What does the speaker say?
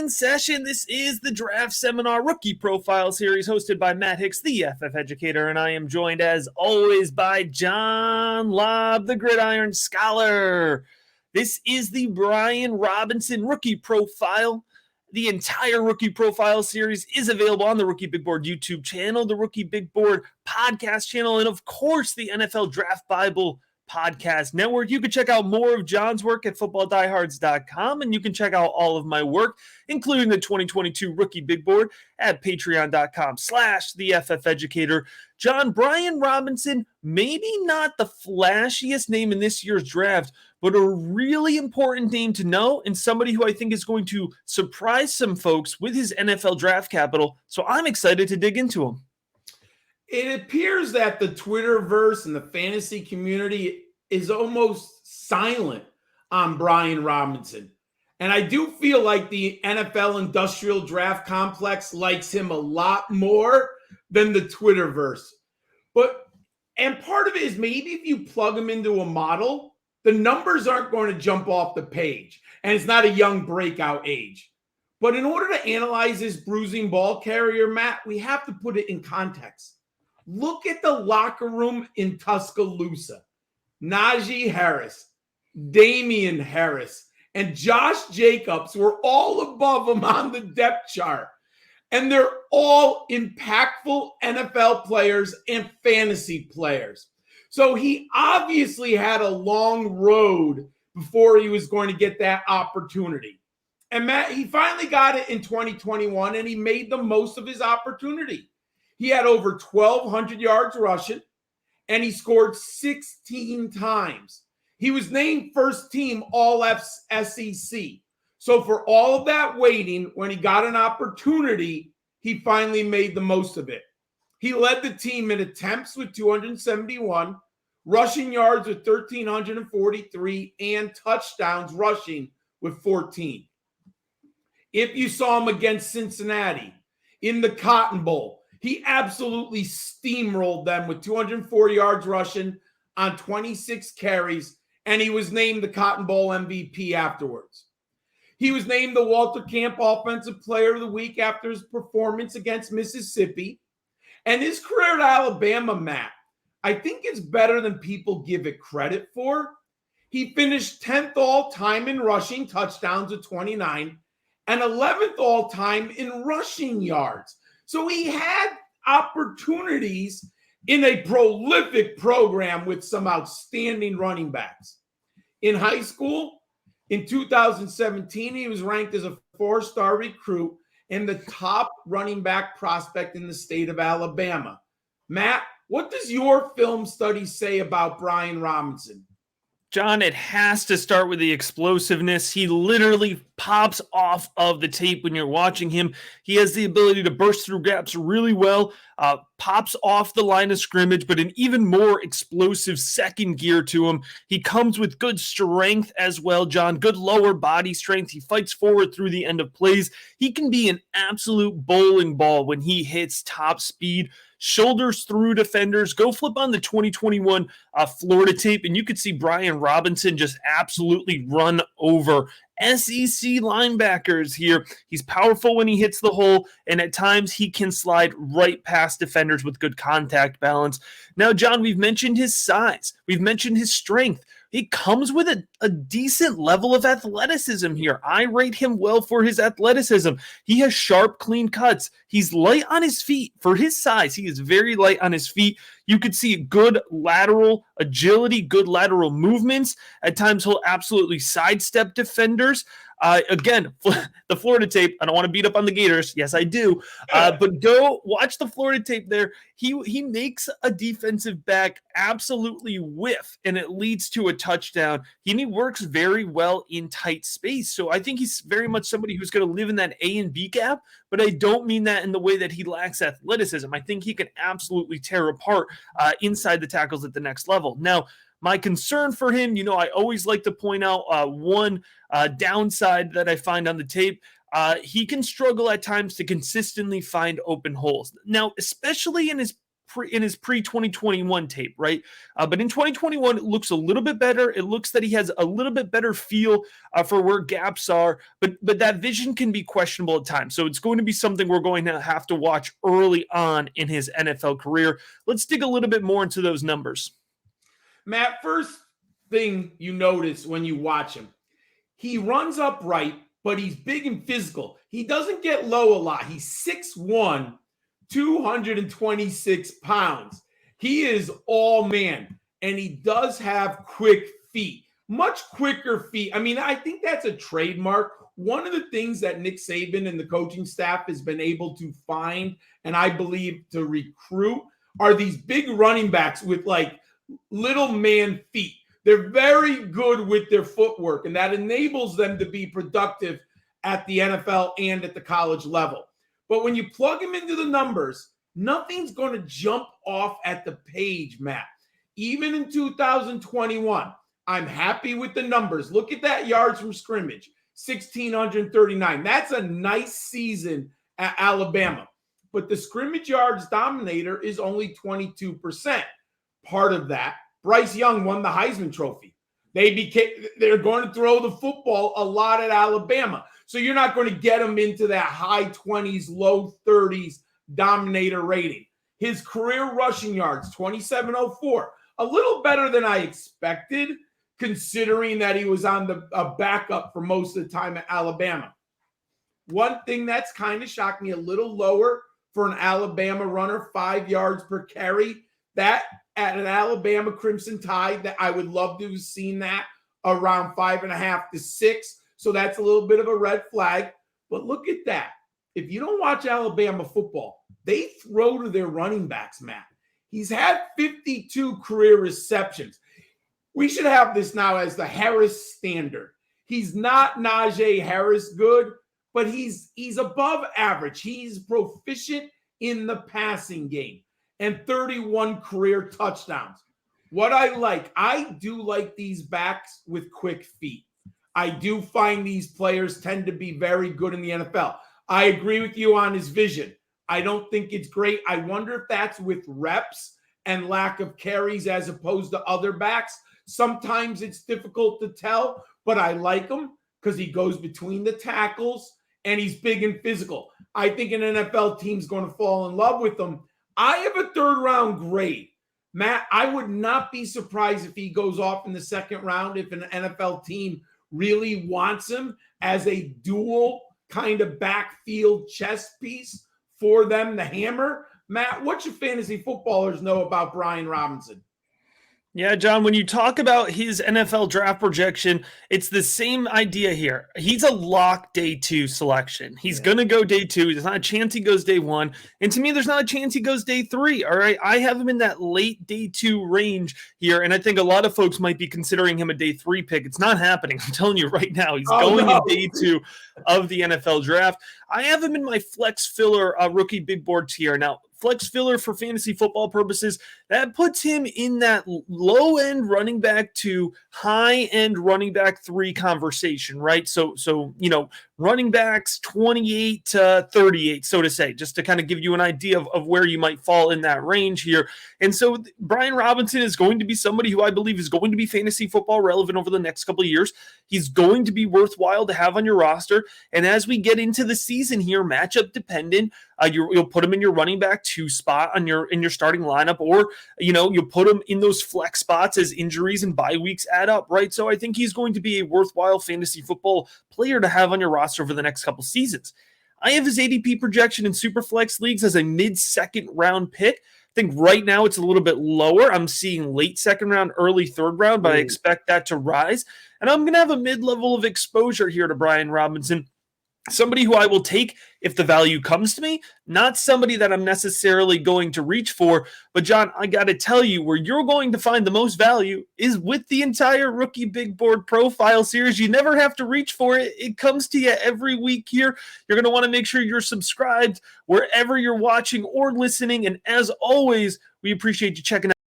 in session. This is the Draft Seminar Rookie Profile Series hosted by Matt Hicks, the FF Educator, and I am joined as always by John Laub, the Gridiron Scholar. This is the Brian Robinson Rookie Profile. The entire Rookie Profile series is available on the Rookie Big Board YouTube channel, the Rookie Big Board podcast channel, and of course the NFL Draft Bible podcast network. You can check out more of John's work at footballdiehards.com, and you can check out all of my work, including the 2022 Rookie Big Board, at patreon.com/theFFeducator. John, Brian Robinson, maybe not the flashiest name in this year's draft, but a really important name to know, and somebody who I think is going to surprise some folks with his NFL draft capital. So I'm excited to dig into him. It appears that the Twitterverse and the fantasy community is almost silent on Brian Robinson. And I do feel like the NFL industrial draft complex likes him a lot more than the Twitterverse. And part of it is maybe if you plug him into a model, the numbers aren't going to jump off the page. And it's not a young breakout age. But in order to analyze this bruising ball carrier, Matt, we have to put it in context. Look at the locker room in Tuscaloosa. Najee Harris, Damian Harris, and Josh Jacobs were all above him on the depth chart. And they're all impactful NFL players and fantasy players. So he obviously had a long road before he was going to get that opportunity. And Matt, he finally got it in 2021, and he made the most of his opportunity. He had over 1,200 yards rushing, and he scored 16 times. He was named first team All-SEC. So for all of that waiting, when he got an opportunity, he finally made the most of it. He led the team in attempts with 271, rushing yards with 1,343, and touchdowns rushing with 14. If you saw him against Cincinnati in the Cotton Bowl, he absolutely steamrolled them with 204 yards rushing on 26 carries, and he was named the Cotton Bowl MVP afterwards. He was named the Walter Camp Offensive Player of the Week after his performance against Mississippi. And his career at Alabama, Matt, I think it's better than people give it credit for. He finished 10th all-time in rushing touchdowns with 29 and 11th all-time in rushing yards. So he had opportunities in a prolific program with some outstanding running backs. In high school, in 2017, he was ranked as a 4-star recruit and the top running back prospect in the state of Alabama. Matt, what does your film study say about Brian Robinson? John, it has to start with the explosiveness. He literally pops off of the tape when you're watching him. He has the ability to burst through gaps really well, pops off the line of scrimmage, but an even more explosive second gear to him. He comes with good strength as well, John, good lower body strength. He fights forward through the end of plays. He can be an absolute bowling ball when he hits top speed. Shoulders through defenders. Go flip on the 2021 Florida tape, and you could see Brian Robinson just absolutely run over SEC linebackers here. He's powerful when he hits the hole, and at times he can slide right past defenders with good contact balance. Now, John, we've mentioned his size. We've mentioned his strength. He comes with a decent level of athleticism here. I rate him well for his athleticism. He has sharp, clean cuts. He's light on his feet. For his size, he is very light on his feet. You could see good lateral agility, good lateral movements. At times, he'll absolutely sidestep defenders. Again, the Florida tape, I don't want to beat up on the Gators. Yes, I do. But go watch the Florida tape there. He makes a defensive back absolutely whiff, and it leads to a touchdown. He works very well in tight space. So I think he's very much somebody who's going to live in that A and B gap, but I don't mean that in the way that he lacks athleticism. I think he can absolutely tear apart inside the tackles at the next level. Now, my concern for him, I always like to point out one downside that I find on the tape. He can struggle at times to consistently find open holes. Now, especially in his his pre-2021 tape, right? But in 2021, it looks a little bit better. It looks that he has a little bit better feel for where gaps are, but that vision can be questionable at times. So it's going to be something we're going to have to watch early on in his NFL career. Let's dig a little bit more into those numbers. Matt, first thing you notice when you watch him, he runs upright, but he's big and physical. He doesn't get low a lot. He's 6'1", 226 pounds. He is all man, and he does have quick feet, much quicker feet. I mean, I think that's a trademark. One of the things that Nick Saban and the coaching staff has been able to find, and I believe to recruit, are these big running backs with like little man feet. They're very good with their footwork, and that enables them to be productive at the NFL and at the college level. But when you plug them into the numbers, nothing's going to jump off at the page, Matt. Even in 2021, I'm happy with the numbers. Look at that yards from scrimmage, 1,639. That's a nice season at Alabama. But the scrimmage yards dominator is only 22%. Part of that, Bryce Young won the Heisman Trophy. They're going to throw the football a lot at Alabama. So you're not going to get him into that high 20s, low 30s dominator rating. His career rushing yards, 2,704. A little better than I expected, considering that he was on a backup for most of the time at Alabama. One thing that's kind of shocked me, a little lower for an Alabama runner, 5 yards per carry. That at an Alabama Crimson Tide, that I would love to have seen that around 5.5 to 6. So that's a little bit of a red flag. But look at that. If you don't watch Alabama football, they throw to their running backs, Matt. He's had 52 career receptions. We should have this now as the Harris standard. He's not Najee Harris good, but he's above average. He's proficient in the passing game and 31 career touchdowns. What I do like these backs with quick feet. I do find these players tend to be very good in the NFL. I agree with you on his vision. I don't think it's great. I wonder if that's with reps and lack of carries as opposed to other backs. Sometimes it's difficult to tell, but I like him because he goes between the tackles and he's big and physical. I think an NFL team's going to fall in love with him. I have a 3rd round grade. Matt, I would not be surprised if he goes off in the 2nd round if an NFL team really wants him as a dual kind of backfield chess piece for them to hammer. Matt, what should fantasy footballers know about Brian Robinson? Yeah, John, when you talk about his NFL draft projection, it's the same idea here. He's a lock day 2 selection. He's going to go day 2. There's not a chance he goes day 1. And to me, there's not a chance he goes day 3. All right. I have him in that late day 2 range here. And I think a lot of folks might be considering him a day 3 pick. It's not happening. I'm telling you right now, he's going in day 2 of the NFL draft. I have him in my flex filler rookie big board tier. Now, flex filler for fantasy football purposes, that puts him in that low-end running back to high-end running back 3 conversation, right? So running backs 28 to 38, so to say, just to kind of give you an idea of where you might fall in that range here. And so Brian Robinson is going to be somebody who I believe is going to be fantasy football relevant over the next couple of years. He's going to be worthwhile to have on your roster. And as we get into the season here, matchup dependent, you'll put him in your running back 2 spot in your starting lineup, or you'll put him in those flex spots as injuries and bye weeks add up, right? So I think he's going to be a worthwhile fantasy football player to have on your roster for the next couple seasons. I have his ADP projection in Superflex leagues as a mid-2nd round pick. I think right now it's a little bit lower. I'm seeing late 2nd round, early 3rd round, but I expect that to rise. And I'm going to have a mid-level of exposure here to Brian Robinson. Somebody who I will take if the value comes to me, not somebody that I'm necessarily going to reach for. But John, I got to tell you, where you're going to find the most value is with the entire Rookie Big Board Profile series. You never have to reach for it. It comes to you every week here. You're going to want to make sure you're subscribed wherever you're watching or listening. And as always, we appreciate you checking out